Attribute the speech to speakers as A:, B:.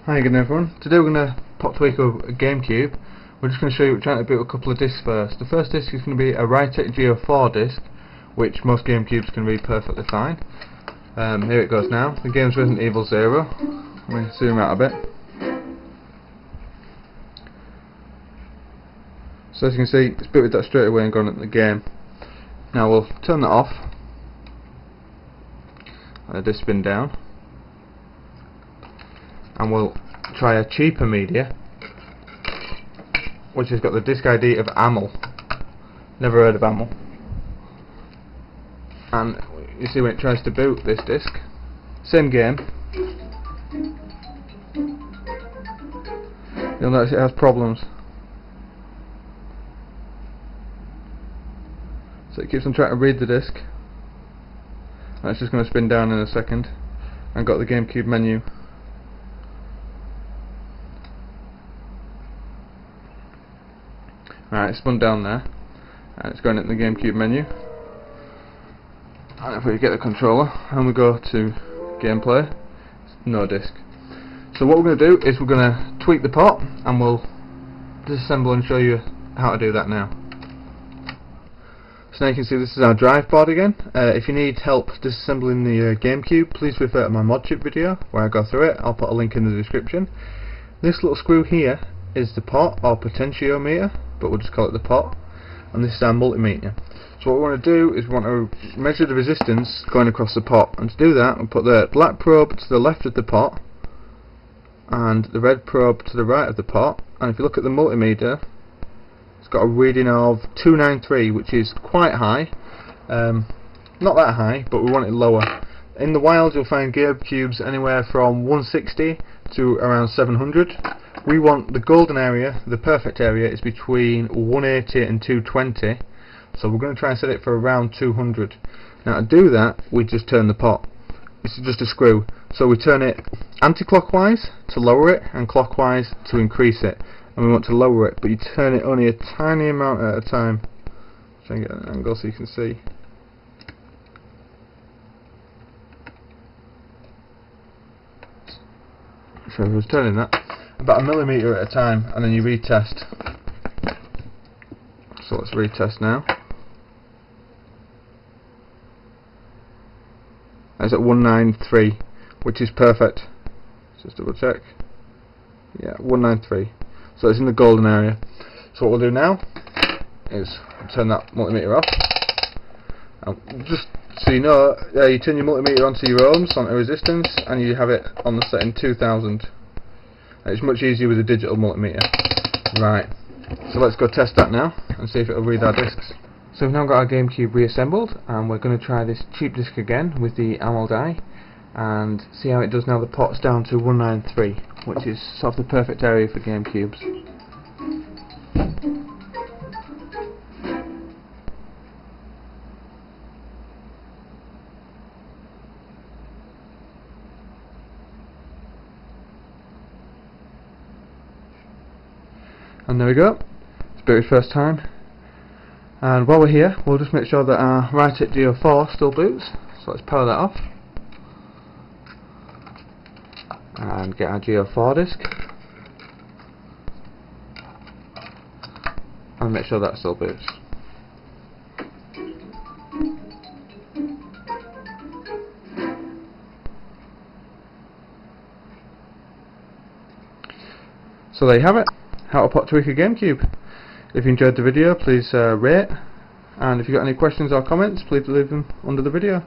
A: Hi again everyone. Today we're going to pop tweak a Gamecube. We're just going to show you trying to boot a couple of discs first. The first disc is going to be a Rytec Geo4 disc, which most Gamecubes can read perfectly fine. Here it goes now. The game's Resident Evil 0. Let me zoom out a bit. So as you can see, it's booted that straight away and gone into the game. Now we'll turn that off. Let the disc spin down. And we'll try a cheaper media, which has got the disc ID of AML. Never heard of AML. And you see when it tries to boot this disc, same game, you'll notice it has problems. So it keeps on trying to read the disc, and it's just going to spin down in a second, and got the Gamecube menu. Right, it's spun down there, and it's going into the Gamecube menu. And if we get the controller and we go to gameplay, no disc. So what we're going to do is we're going to tweak the pot, and we'll disassemble and show you how to do that now. So now you can see this is our drive board again. If you need help disassembling the Gamecube, please refer to my modchip video where I go through it. I'll put a link in the description. This little screw here is the pot, or potentiometer, but we'll just call it the pot, and this is our multimeter. So what we want to do is we want to measure the resistance going across the pot, and to do that we'll put the black probe to the left of the pot and the red probe to the right of the pot, and if you look at the multimeter, it's got a reading of 293, which is quite high. Not that high, but we want it lower. In the wild you'll find Gamecubes anywhere from 160 to around 700. We want the golden area, the perfect area, is between 180 and 220, so we're going to try and set it for around 200. Now to do that, we just turn the pot. This is just a screw, so we turn it anti-clockwise to lower it, and clockwise to increase it, and we want to lower it, but you turn it only a tiny amount at a time. Try and get an angle so you can see. So I was turning that about a millimeter at a time, and then you retest. So let's retest now. That's at 193, which is perfect. Just double check. Yeah, 193. So it's in the golden area. So what we'll do now is turn that multimeter off. And just so you know, you turn your multimeter onto your ohms, onto resistance, and you have it on the setting 2000. It's much easier with a digital multimeter. Right, so let's go test that now and see if it'll read our discs. So we've now got our Gamecube reassembled, and we're going to try this cheap disc again with the AML die and see how it does now. The pot's down to 193, which is sort of the perfect area for Gamecubes. And there we go, it's booted first time. And while we're here, we'll just make sure that our Rytec Geo4 still boots. So let's power that off and get our Geo4 disc and make sure that still boots. So there you have it, how to pot tweak a Gamecube. If you enjoyed the video, please rate, and if you've got any questions or comments, please leave them under the video.